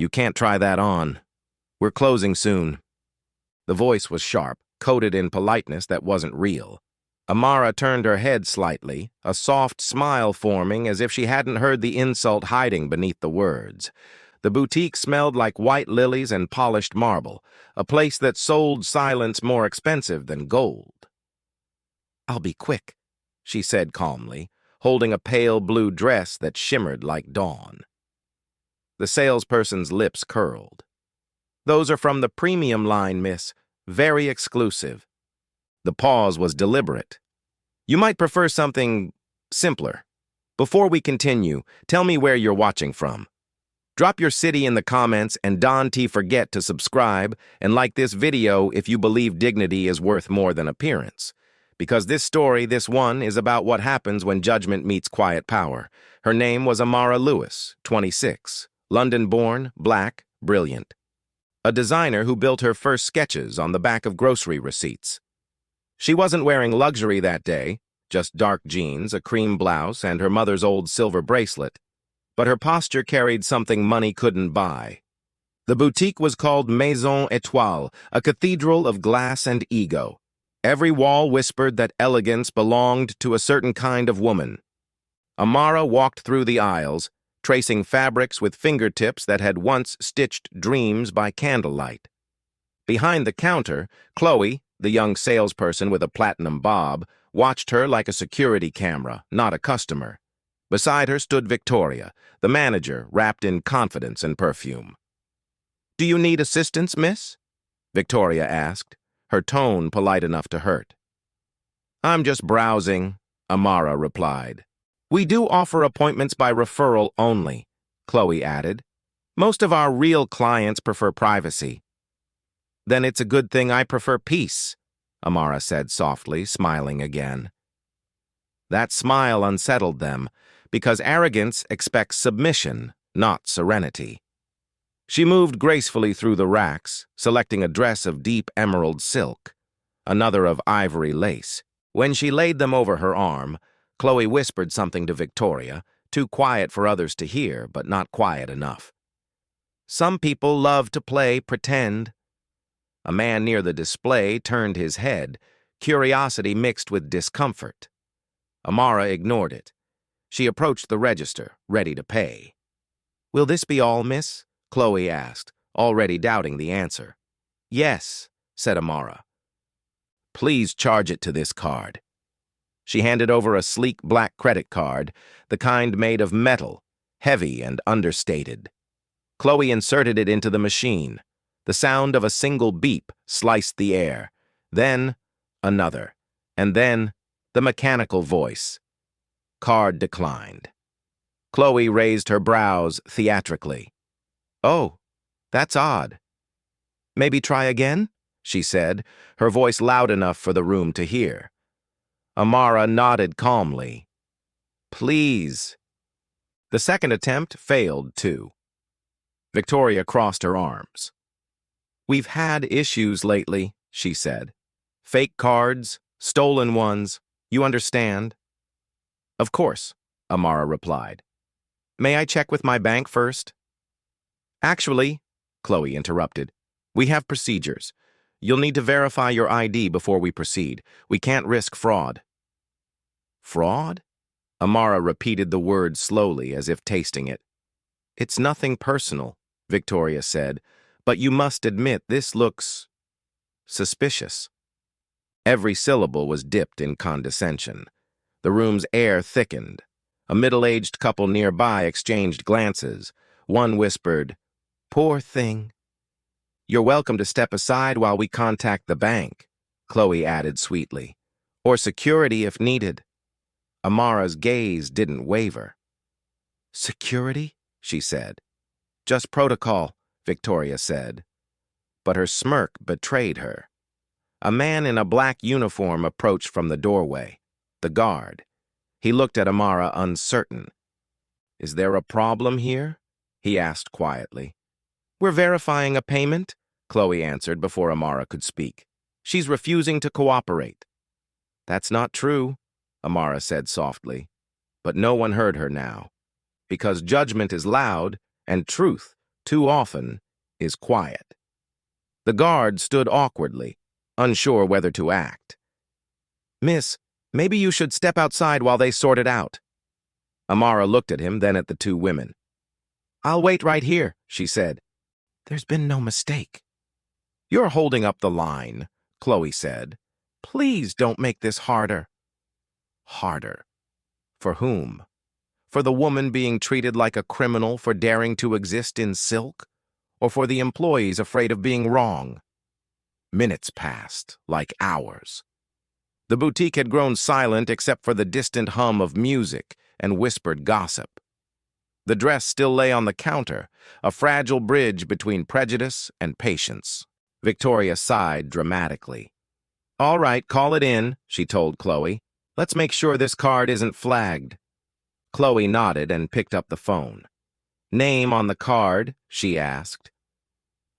You can't try that on. We're closing soon. The voice was sharp, coated in politeness that wasn't real. Amara turned her head slightly, a soft smile forming as if she hadn't heard the insult hiding beneath the words. The boutique smelled like white lilies and polished marble, a place that sold silence more expensive than gold. "I'll be quick," she said calmly, holding a pale blue dress that shimmered like dawn. The salesperson's lips curled. "Those are from the premium line, miss. Very exclusive." The pause was deliberate. "You might prefer something simpler. Before we continue, tell me where you're watching from. Drop your city in the comments and don't forget to subscribe and like this video if you believe dignity is worth more than appearance. Because this story, this one, is about what happens when judgment meets quiet power. Her name was Amara Lewis, 26, London-born, black, brilliant. A designer who built her first sketches on the back of grocery receipts. She wasn't wearing luxury that day, just dark jeans, a cream blouse, and her mother's old silver bracelet. But her posture carried something money couldn't buy. The boutique was called Maison Étoile, a cathedral of glass and ego. Every wall whispered that elegance belonged to a certain kind of woman. Amara walked through the aisles, tracing fabrics with fingertips that had once stitched dreams by candlelight. Behind the counter, Chloe, the young salesperson with a platinum bob, watched her like a security camera, not a customer. Beside her stood Victoria, the manager, wrapped in confidence and perfume. "Do you need assistance, miss?" Victoria asked, her tone polite enough to hurt. "I'm just browsing," Amara replied. "We do offer appointments by referral only," Chloe added. "Most of our real clients prefer privacy." "Then it's a good thing I prefer peace," Amara said softly, smiling again. That smile unsettled them, because arrogance expects submission, not serenity. She moved gracefully through the racks, selecting a dress of deep emerald silk, another of ivory lace. When she laid them over her arm, Chloe whispered something to Victoria, too quiet for others to hear, but not quiet enough. "Some people love to play pretend." A man near the display turned his head, curiosity mixed with discomfort. Amara ignored it. She approached the register, ready to pay. "Will this be all, miss?" Chloe asked, already doubting the answer. "Yes," said Amara. "Please charge it to this card." She handed over a sleek black credit card, the kind made of metal, heavy and understated. Chloe inserted it into the machine. The sound of a single beep sliced the air. Then, another. And then, the mechanical voice. Card declined. Chloe raised her brows theatrically. "Oh, that's odd." "Maybe try again?" she said, her voice loud enough for the room to hear. Amara nodded calmly. "Please." The second attempt failed, too. Victoria crossed her arms. "We've had issues lately," she said. "Fake cards, stolen ones, you understand?" "Of course," Amara replied. "May I check with my bank first?" "Actually," Chloe interrupted, "we have procedures. You'll need to verify your ID before we proceed. We can't risk fraud." "Fraud?" Amara repeated the word slowly, as if tasting it. "It's nothing personal," Victoria said, "but you must admit this looks suspicious." Every syllable was dipped in condescension. The room's air thickened. A middle-aged couple nearby exchanged glances. One whispered, "Poor thing." "You're welcome to step aside while we contact the bank," Chloe added sweetly. "Or security if needed." Amara's gaze didn't waver. "Security?" she said. "Just protocol," Victoria said. But her smirk betrayed her. A man in a black uniform approached from the doorway, the guard. He looked at Amara uncertain. "Is there a problem here?" he asked quietly. "We're verifying a payment," Chloe answered before Amara could speak. "She's refusing to cooperate." "That's not true," Amara said softly. But no one heard her now, because judgment is loud and truth too often, is quiet. The guard stood awkwardly, unsure whether to act. "Miss, maybe you should step outside while they sort it out." Amara looked at him, then at the two women. "I'll wait right here," she said. "There's been no mistake." "You're holding up the line," Chloe said. "Please don't make this harder." Harder. For whom? For the woman being treated like a criminal for daring to exist in silk? Or for the employees afraid of being wrong? Minutes passed, like hours. The boutique had grown silent except for the distant hum of music and whispered gossip. The dress still lay on the counter, a fragile bridge between prejudice and patience. Victoria sighed dramatically. "All right, call it in," she told Chloe. "Let's make sure this card isn't flagged." Chloe nodded and picked up the phone. "Name on the card?" she asked.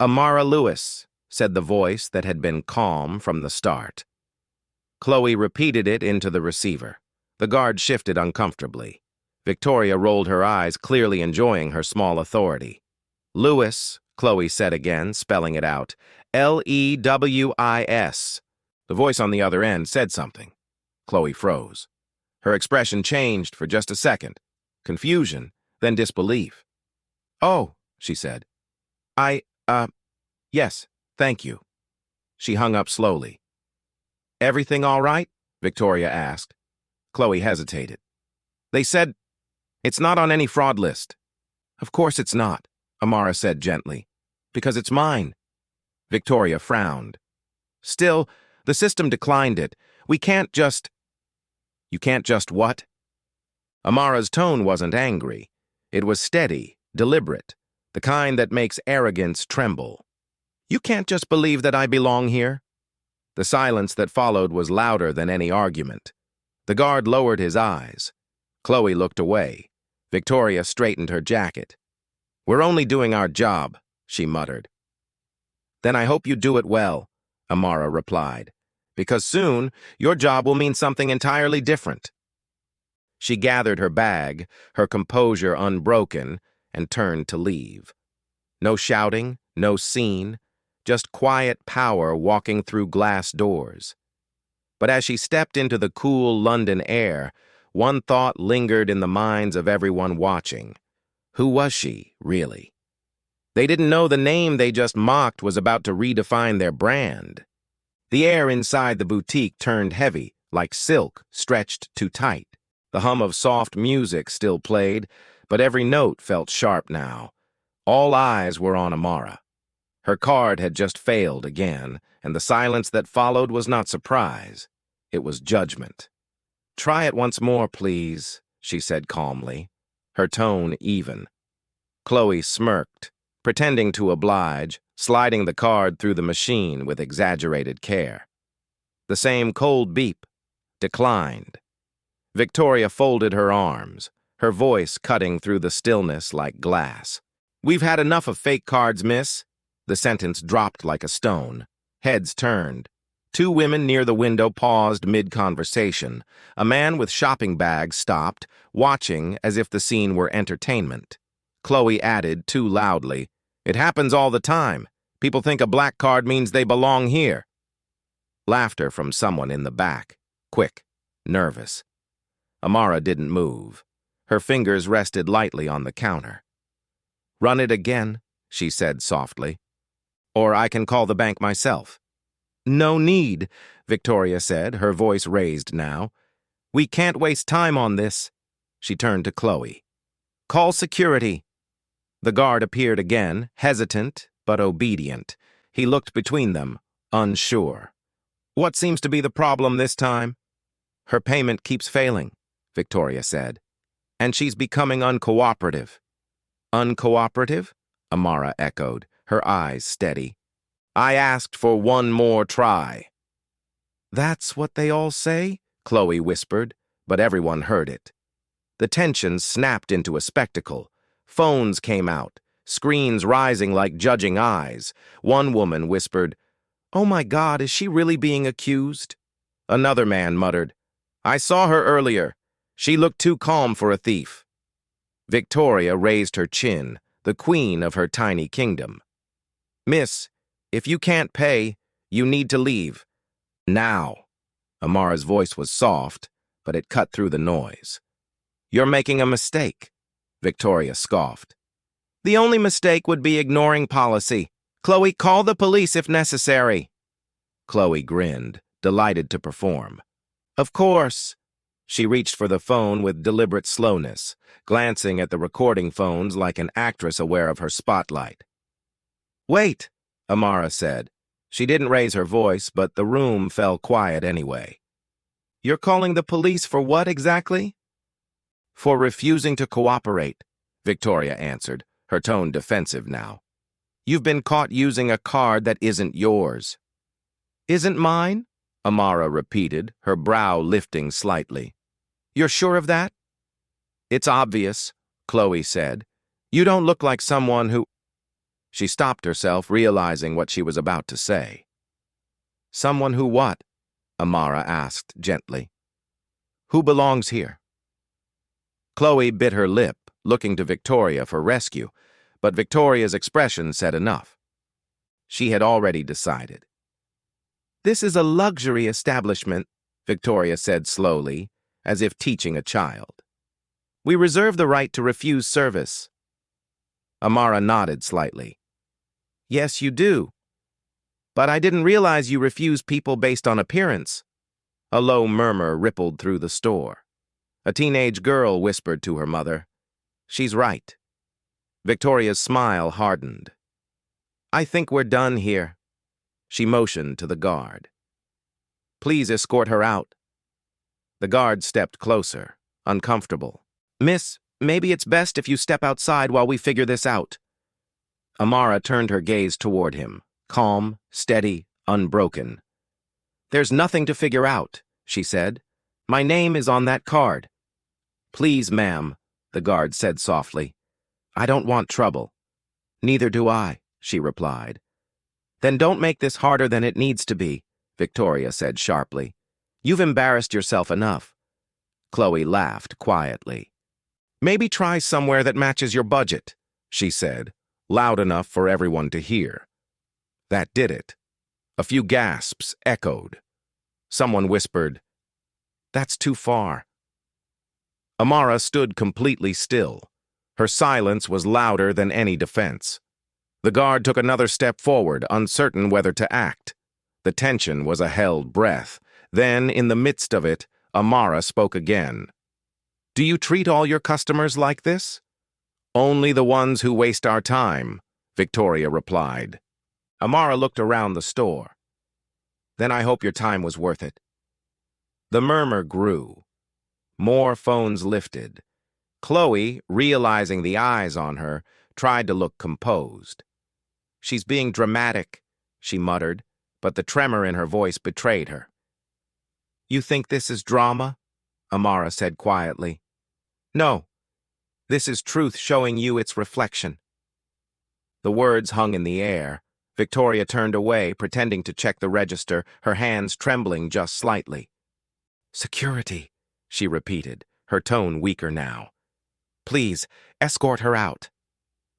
"Amara Lewis," said the voice that had been calm from the start. Chloe repeated it into the receiver. The guard shifted uncomfortably. Victoria rolled her eyes, clearly enjoying her small authority. "Lewis," Chloe said again, spelling it out. Lewis. The voice on the other end said something. Chloe froze. Her expression changed for just a second. Confusion, then disbelief. "Oh," she said. Yes, thank you." She hung up slowly. "Everything all right?" Victoria asked. Chloe hesitated. "They said it's not on any fraud list." "Of course it's not," Amara said gently. "Because it's mine." Victoria frowned. "Still, the system declined it. We can't just—" "You can't just what?" Amara's tone wasn't angry. It was steady, deliberate, the kind that makes arrogance tremble. "You can't just believe that I belong here." The silence that followed was louder than any argument. The guard lowered his eyes. Chloe looked away. Victoria straightened her jacket. "We're only doing our job," she muttered. "Then I hope you do it well," Amara replied, "because soon your job will mean something entirely different." She gathered her bag, her composure unbroken, and turned to leave. No shouting, no scene, just quiet power walking through glass doors. But as she stepped into the cool London air, one thought lingered in the minds of everyone watching. Who was she, really? They didn't know the name they just mocked was about to redefine their brand. The air inside the boutique turned heavy, like silk stretched too tight. The hum of soft music still played, but every note felt sharp now. All eyes were on Amara. Her card had just failed again, and the silence that followed was not surprise. It was judgment. "Try it once more, please," she said calmly, her tone even. Chloe smirked, pretending to oblige, sliding the card through the machine with exaggerated care. The same cold beep. Declined. Victoria folded her arms, her voice cutting through the stillness like glass. "We've had enough of fake cards, miss." The sentence dropped like a stone. Heads turned. Two women near the window paused mid-conversation. A man with shopping bags stopped, watching as if the scene were entertainment. Chloe added too loudly, "It happens all the time. People think a black card means they belong here." Laughter from someone in the back. Quick, nervous. Amara didn't move. Her fingers rested lightly on the counter. "Run it again," she said softly. "Or I can call the bank myself." "No need," Victoria said, her voice raised now. "We can't waste time on this." She turned to Chloe. "Call security." The guard appeared again, hesitant but obedient. He looked between them, unsure. "What seems to be the problem this time?" "Her payment keeps failing," Victoria said. "And she's becoming uncooperative." "Uncooperative?" Amara echoed, her eyes steady. "I asked for one more try." "That's what they all say?" Chloe whispered, but everyone heard it. The tension snapped into a spectacle. Phones came out, screens rising like judging eyes. One woman whispered, "Oh my God, is she really being accused?" Another man muttered, "I saw her earlier. She looked too calm for a thief." Victoria raised her chin, the queen of her tiny kingdom. "Miss, if you can't pay, you need to leave. Now." Amara's voice was soft, but it cut through the noise. "You're making a mistake," Victoria scoffed. "The only mistake would be ignoring policy. Chloe, call the police if necessary." Chloe grinned, delighted to perform. "Of course." She reached for the phone with deliberate slowness, glancing at the recording phones like an actress aware of her spotlight. "Wait," Amara said. She didn't raise her voice, but the room fell quiet anyway. "You're calling the police for what exactly?" "For refusing to cooperate," Victoria answered, her tone defensive now. "You've been caught using a card that isn't yours." "Isn't mine?" Amara repeated, her brow lifting slightly. "You're sure of that?" "It's obvious," Chloe said. "You don't look like someone who—" She stopped herself, realizing what she was about to say. "Someone who what?" Amara asked gently. "Who belongs here?" Chloe bit her lip, looking to Victoria for rescue, but Victoria's expression said enough. She had already decided. "This is a luxury establishment," Victoria said slowly, as if teaching a child. "We reserve the right to refuse service." Amara nodded slightly. "Yes, you do. But I didn't realize you refuse people based on appearance." A low murmur rippled through the store. A teenage girl whispered to her mother, "She's right." Victoria's smile hardened. "I think we're done here." She motioned to the guard. "Please escort her out." The guard stepped closer, uncomfortable. "Miss, maybe it's best if you step outside while we figure this out." Amara turned her gaze toward him, calm, steady, unbroken. "There's nothing to figure out," she said. "My name is on that card." "Please, ma'am," the guard said softly. "I don't want trouble." "Neither do I," she replied. "Then don't make this harder than it needs to be," Victoria said sharply. "You've embarrassed yourself enough." Chloe laughed quietly. "Maybe try somewhere that matches your budget," she said, loud enough for everyone to hear. That did it. A few gasps echoed. Someone whispered, "That's too far." Amara stood completely still. Her silence was louder than any defense. The guard took another step forward, uncertain whether to act. The tension was a held breath. Then, in the midst of it, Amara spoke again. "Do you treat all your customers like this?" "Only the ones who waste our time," Victoria replied. Amara looked around the store. "Then I hope your time was worth it." The murmur grew. More phones lifted. Chloe, realizing the eyes on her, tried to look composed. "She's being dramatic," she muttered, but the tremor in her voice betrayed her. "You think this is drama?" Amara said quietly. "No. This is truth showing you its reflection." The words hung in the air. Victoria turned away, pretending to check the register, her hands trembling just slightly. "Security," she repeated, her tone weaker now. "Please, escort her out."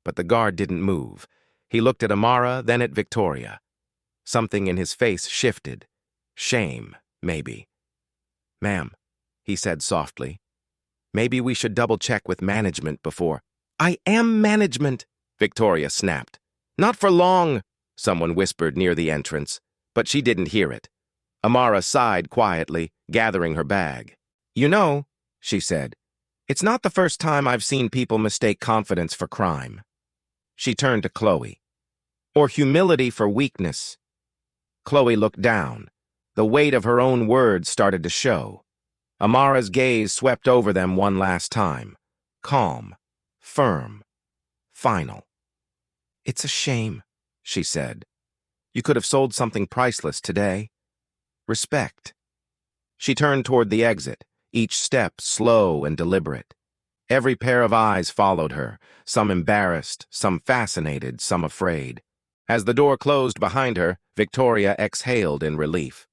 But the guard didn't move. He looked at Amara, then at Victoria. Something in his face shifted. Shame, maybe. "Ma'am," he said softly, "maybe we should double-check with management before—" "I am management," Victoria snapped. "Not for long," someone whispered near the entrance, but she didn't hear it. Amara sighed quietly, gathering her bag. "You know," she said, "it's not the first time I've seen people mistake confidence for crime." She turned to Chloe. "Or humility for weakness." Chloe looked down. The weight of her own words started to show. Amara's gaze swept over them one last time. Calm, firm, final. "It's a shame," she said. "You could have sold something priceless today. Respect." She turned toward the exit, each step slow and deliberate. Every pair of eyes followed her, some embarrassed, some fascinated, some afraid. As the door closed behind her, Victoria exhaled in relief.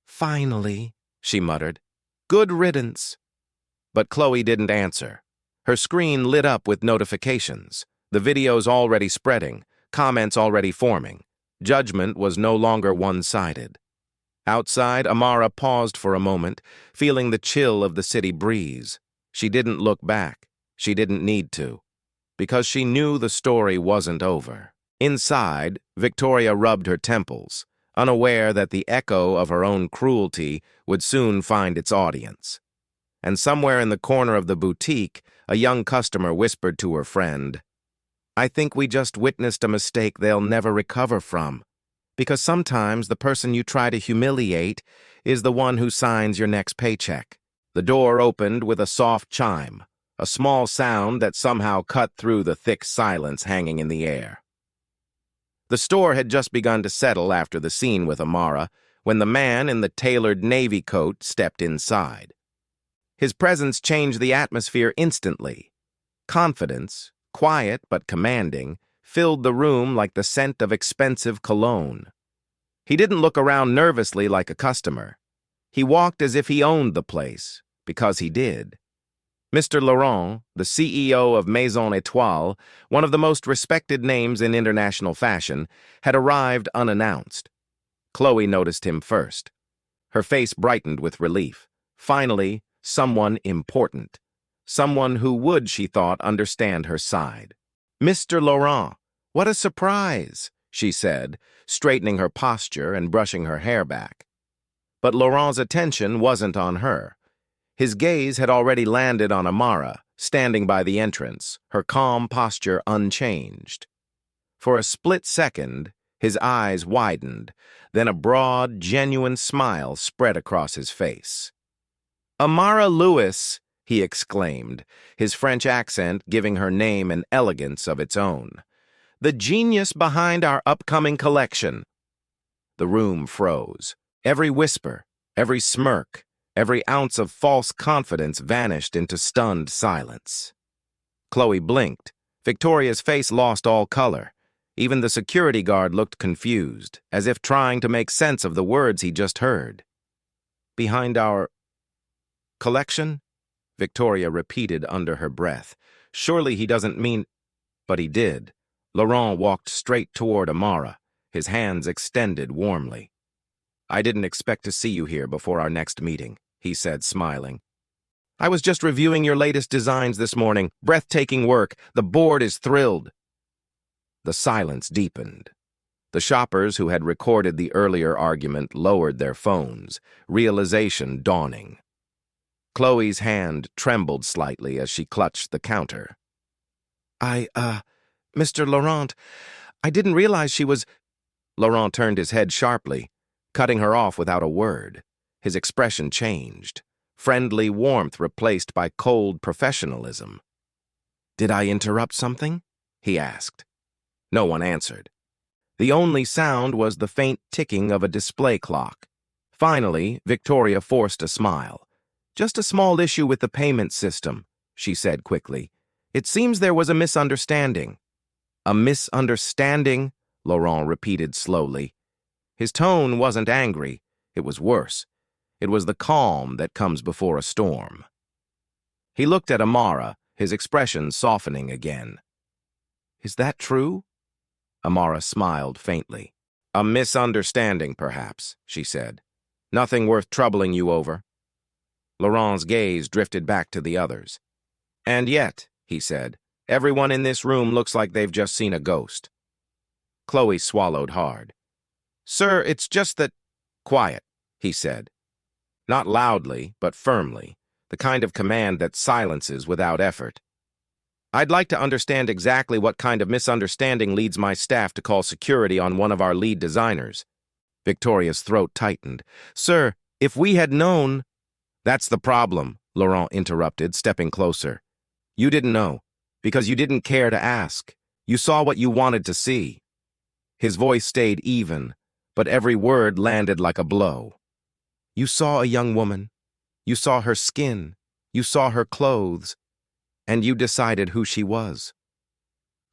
"Finally," she muttered. "Good riddance." But Chloe didn't answer. Her screen lit up with notifications. The video's already spreading, comments already forming. Judgment was no longer one-sided. Outside, Amara paused for a moment, feeling the chill of the city breeze. She didn't look back. She didn't need to, because she knew the story wasn't over. Inside, Victoria rubbed her temples, unaware that the echo of her own cruelty would soon find its audience. And somewhere in the corner of the boutique, a young customer whispered to her friend, "I think we just witnessed a mistake they'll never recover from. Because sometimes the person you try to humiliate is the one who signs your next paycheck." The door opened with a soft chime, a small sound that somehow cut through the thick silence hanging in the air. The store had just begun to settle after the scene with Amara when the man in the tailored navy coat stepped inside. His presence changed the atmosphere instantly. Confidence, quiet but commanding, filled the room like the scent of expensive cologne. He didn't look around nervously like a customer. He walked as if he owned the place, because he did. Mr. Laurent, the CEO of Maison Étoile, one of the most respected names in international fashion, had arrived unannounced. Chloe noticed him first. Her face brightened with relief. Finally, someone important. Someone who would, she thought, understand her side. "Mr. Laurent, what a surprise," she said, straightening her posture and brushing her hair back. But Laurent's attention wasn't on her. His gaze had already landed on Amara, standing by the entrance, her calm posture unchanged. For a split second, his eyes widened, then a broad, genuine smile spread across his face. "Amara Lewis," he exclaimed, his French accent giving her name an elegance of its own. "The genius behind our upcoming collection." The room froze. Every whisper, every smirk, every ounce of false confidence vanished into stunned silence. Chloe blinked. Victoria's face lost all color. Even the security guard looked confused, as if trying to make sense of the words he just heard. "Behind our collection?" Victoria repeated under her breath. "Surely he doesn't mean—" But he did. Laurent walked straight toward Amara, his hands extended warmly. "I didn't expect to see you here before our next meeting," he said, smiling. "I was just reviewing your latest designs this morning. Breathtaking work. The board is thrilled." The silence deepened. The shoppers who had recorded the earlier argument lowered their phones, realization dawning. Chloe's hand trembled slightly as she clutched the counter. Mr. Laurent, I didn't realize she was—" Laurent turned his head sharply, cutting her off without a word. His expression changed. Friendly warmth replaced by cold professionalism. "Did I interrupt something?" he asked. No one answered. The only sound was the faint ticking of a display clock. Finally, Victoria forced a smile. "Just a small issue with the payment system," she said quickly. "It seems there was a misunderstanding." "A misunderstanding?" Laurent repeated slowly. His tone wasn't angry. It was worse. It was the calm that comes before a storm. He looked at Amara, his expression softening again. "Is that true?" Amara smiled faintly. "A misunderstanding, perhaps," she said. "Nothing worth troubling you over." Laurent's gaze drifted back to the others. "And yet," he said, "everyone in this room looks like they've just seen a ghost." Chloe swallowed hard. "Sir, it's just that—" "Quiet," he said. Not loudly, but firmly, the kind of command that silences without effort. "I'd like to understand exactly what kind of misunderstanding leads my staff to call security on one of our lead designers." Victoria's throat tightened. "Sir, if we had known—" "That's the problem," Laurent interrupted, stepping closer. "You didn't know, because you didn't care to ask. You saw what you wanted to see." His voice stayed even, but every word landed like a blow. "You saw a young woman. You saw her skin. You saw her clothes. And you decided who she was."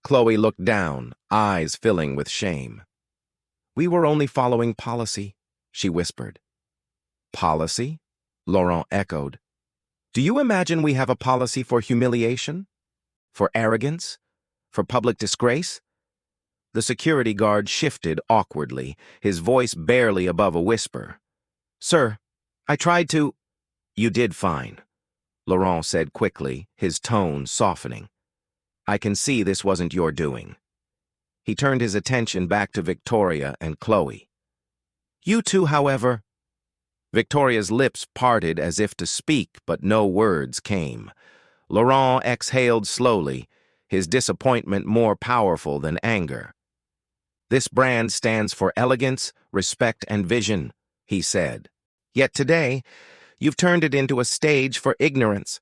Chloe looked down, eyes filling with shame. "We were only following policy," she whispered. "Policy?" Laurent echoed. "Do you imagine we have a policy for humiliation? For arrogance? For public disgrace? The security guard shifted awkwardly, his voice barely above a whisper. Sir, I tried to— You did fine, Laurent said quickly, his tone softening. I can see this wasn't your doing. He turned his attention back to Victoria and Chloe. You two, however— Victoria's lips parted as if to speak, but no words came. Laurent exhaled slowly, his disappointment more powerful than anger. This brand stands for elegance, respect, and vision, he said. Yet today, you've turned it into a stage for ignorance.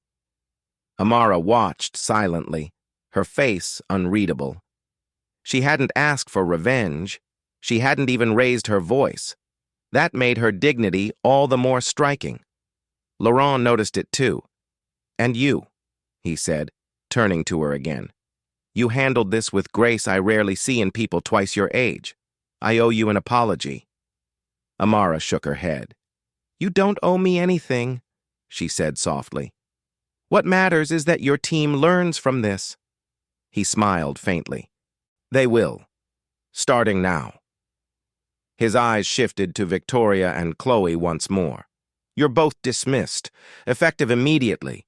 Amara watched silently, her face unreadable. She hadn't asked for revenge. She hadn't even raised her voice. That made her dignity all the more striking. Laurent noticed it too. And you, he said, turning to her again. You handled this with grace I rarely see in people twice your age. I owe you an apology. Amara shook her head. You don't owe me anything, she said softly. What matters is that your team learns from this. He smiled faintly. They will. Starting now. His eyes shifted to Victoria and Chloe once more. You're both dismissed, effective immediately.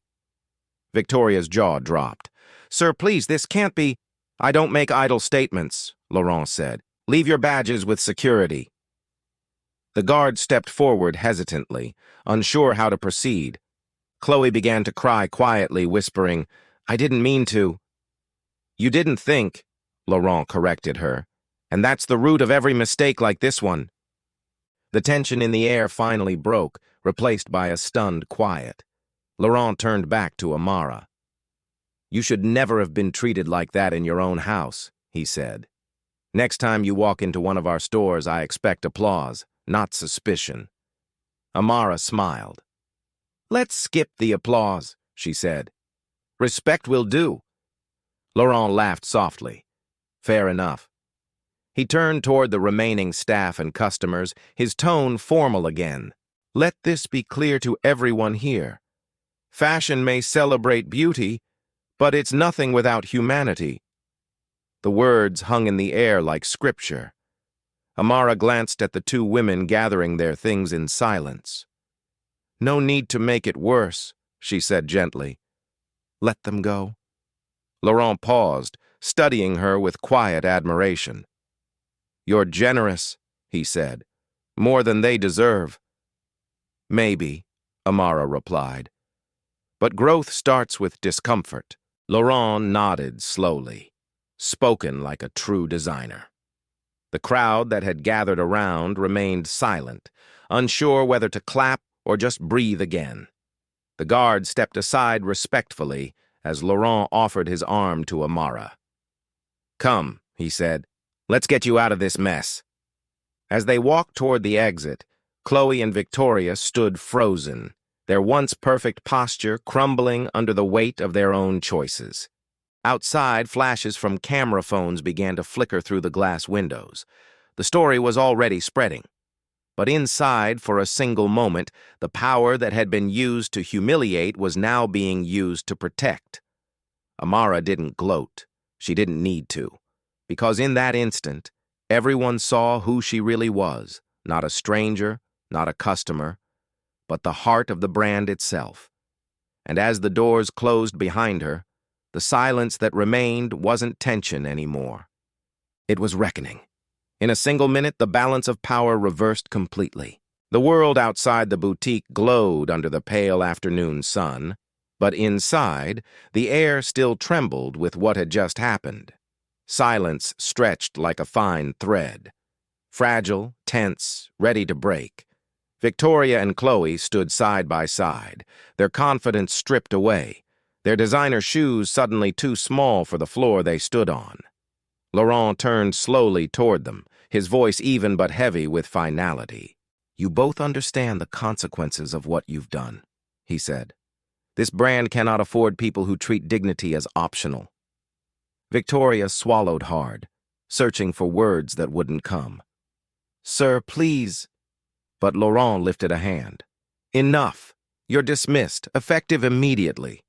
Victoria's jaw dropped. Sir, please, this can't be— I don't make idle statements, Laurent said. Leave your badges with security. The guard stepped forward hesitantly, unsure how to proceed. Chloe began to cry quietly, whispering, I didn't mean to. You didn't think, Laurent corrected her, and that's the root of every mistake like this one. The tension in the air finally broke, replaced by a stunned quiet. Laurent turned back to Amara. You should never have been treated like that in your own house, he said. Next time you walk into one of our stores, I expect applause, not suspicion. Amara smiled. Let's skip the applause, she said. Respect will do. Laurent laughed softly. Fair enough. He turned toward the remaining staff and customers, his tone formal again. Let this be clear to everyone here. Fashion may celebrate beauty, but it's nothing without humanity. The words hung in the air like scripture. Amara glanced at the two women gathering their things in silence. No need to make it worse, she said gently. Let them go. Laurent paused, studying her with quiet admiration. You're generous, he said, more than they deserve. Maybe, Amara replied. But growth starts with discomfort. Laurent nodded slowly, spoken like a true designer. The crowd that had gathered around remained silent, unsure whether to clap or just breathe again. The guard stepped aside respectfully as Laurent offered his arm to Amara. Come, he said, let's get you out of this mess. As they walked toward the exit, Chloe and Victoria stood frozen, their once perfect posture crumbling under the weight of their own choices. Outside, flashes from camera phones began to flicker through the glass windows. The story was already spreading. But inside, for a single moment, the power that had been used to humiliate was now being used to protect. Amara didn't gloat. She didn't need to. Because in that instant, everyone saw who she really was, not a stranger, not a customer, but the heart of the brand itself. And as the doors closed behind her, the silence that remained wasn't tension anymore. It was reckoning. In a single minute, the balance of power reversed completely. The world outside the boutique glowed under the pale afternoon sun, but inside, the air still trembled with what had just happened. Silence stretched like a fine thread. Fragile, tense, ready to break. Victoria and Chloe stood side by side, their confidence stripped away, their designer shoes suddenly too small for the floor they stood on. Laurent turned slowly toward them, his voice even but heavy with finality. You both understand the consequences of what you've done, he said. This brand cannot afford people who treat dignity as optional. Victoria swallowed hard, searching for words that wouldn't come. Sir, please. But Laurent lifted a hand. Enough. You're dismissed, effective immediately.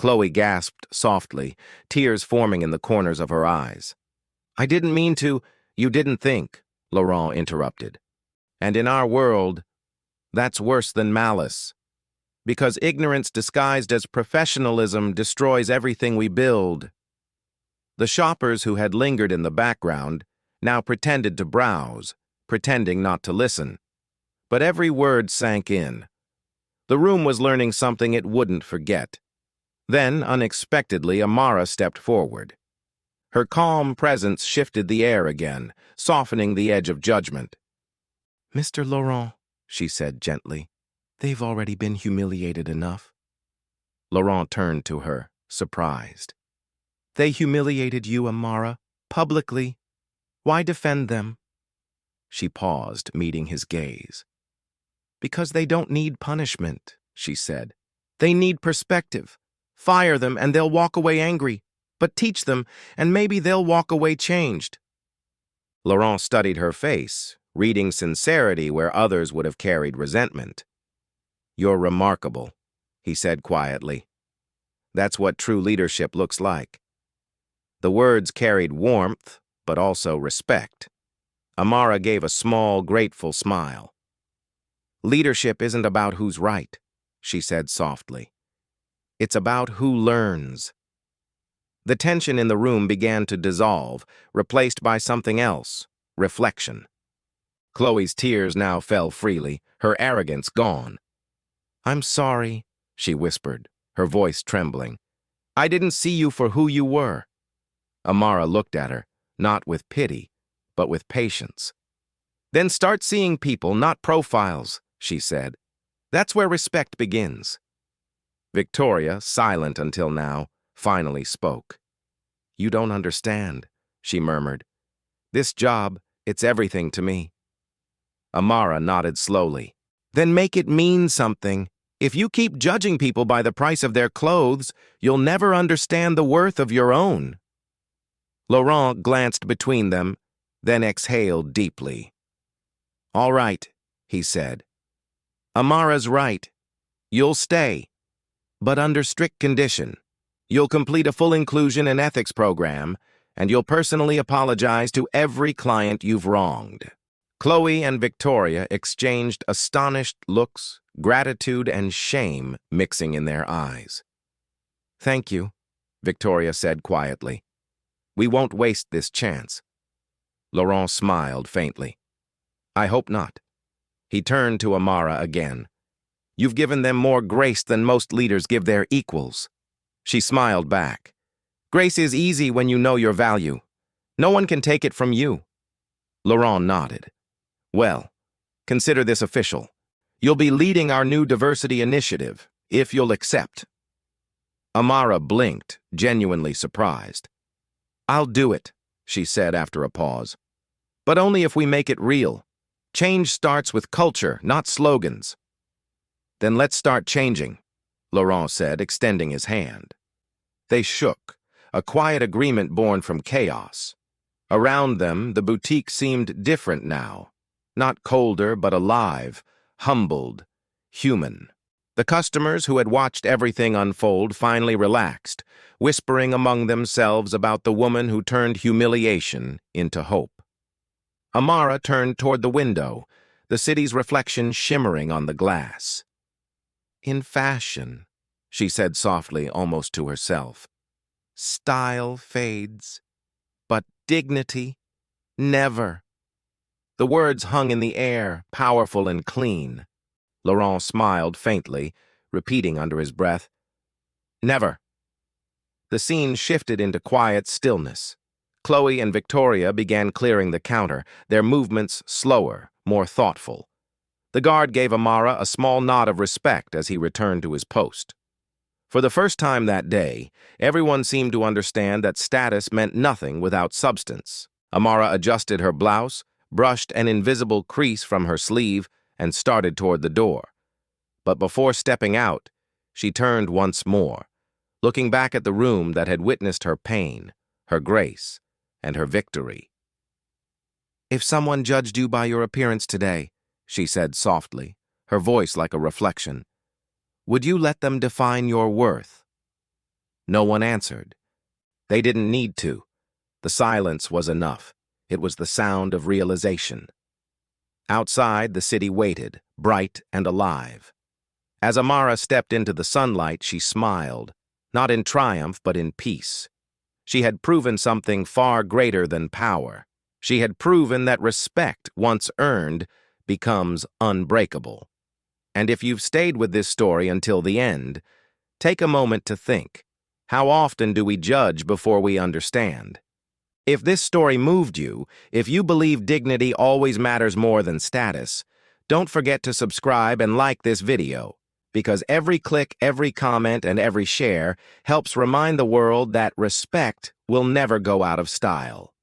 Chloe gasped softly, tears forming in the corners of her eyes. I didn't mean to. You didn't think, Laurent interrupted. And in our world, that's worse than malice. Because ignorance disguised as professionalism destroys everything we build. The shoppers who had lingered in the background now pretended to browse, pretending not to listen. But every word sank in. The room was learning something it wouldn't forget. Then, unexpectedly, Amara stepped forward. Her calm presence shifted the air again, softening the edge of judgment. Mr. Laurent, she said gently, they've already been humiliated enough. Laurent turned to her, surprised. They humiliated you, Amara, publicly. Why defend them? She paused, meeting his gaze. Because they don't need punishment, she said. They need perspective. Fire them and they'll walk away angry, but teach them and maybe they'll walk away changed. Laurent studied her face, reading sincerity where others would have carried resentment. You're remarkable, he said quietly. That's what true leadership looks like. The words carried warmth, but also respect. Amara gave a small, grateful smile. Leadership isn't about who's right, she said softly. It's about who learns. The tension in the room began to dissolve, replaced by something else, reflection. Chloe's tears now fell freely, her arrogance gone. I'm sorry, she whispered, her voice trembling. I didn't see you for who you were. Amara looked at her, not with pity, but with patience. Then start seeing people, not profiles, she said. That's where respect begins. Victoria, silent until now, finally spoke. You don't understand, she murmured. This job, it's everything to me. Amara nodded slowly. Then make it mean something. If you keep judging people by the price of their clothes, you'll never understand the worth of your own. Laurent glanced between them, then exhaled deeply. All right, he said. Amara's right. You'll stay, but under strict condition. You'll complete a full inclusion and ethics program, and you'll personally apologize to every client you've wronged. Chloe and Victoria exchanged astonished looks, gratitude and shame mixing in their eyes. Thank you, Victoria said quietly. We won't waste this chance. Laurent smiled faintly. I hope not. He turned to Amara again. You've given them more grace than most leaders give their equals. She smiled back. Grace is easy when you know your value. No one can take it from you. Laurent nodded. Well, consider this official. You'll be leading our new diversity initiative, if you'll accept. Amara blinked, genuinely surprised. I'll do it, she said after a pause. But only if we make it real. Change starts with culture, not slogans. Then let's start changing, Laurent said, extending his hand. They shook, a quiet agreement born from chaos. Around them, the boutique seemed different now. Not colder, but alive, humbled, human. The customers who had watched everything unfold finally relaxed, whispering among themselves about the woman who turned humiliation into hope. Amara turned toward the window, the city's reflection shimmering on the glass. In fashion, she said softly, almost to herself. Style fades, but dignity, never. The words hung in the air, powerful and clean. Laurent smiled faintly, repeating under his breath, Never. The scene shifted into quiet stillness. Chloe and Victoria began clearing the counter, their movements slower, more thoughtful. The guard gave Amara a small nod of respect as he returned to his post. For the first time that day, everyone seemed to understand that status meant nothing without substance. Amara adjusted her blouse, brushed an invisible crease from her sleeve, and started toward the door. But before stepping out, she turned once more, looking back at the room that had witnessed her pain, her grace, and her victory. If someone judged you by your appearance today, she said softly, her voice like a reflection, would you let them define your worth? No one answered. They didn't need to. The silence was enough. It was the sound of realization. Outside, the city waited, bright and alive. As Amara stepped into the sunlight, she smiled, not in triumph but in peace. She had proven something far greater than power. She had proven that respect, once earned, becomes unbreakable. And if you've stayed with this story until the end, take a moment to think. How often do we judge before we understand? If this story moved you, if you believe dignity always matters more than status, don't forget to subscribe and like this video, because every click, every comment, and every share helps remind the world that respect will never go out of style.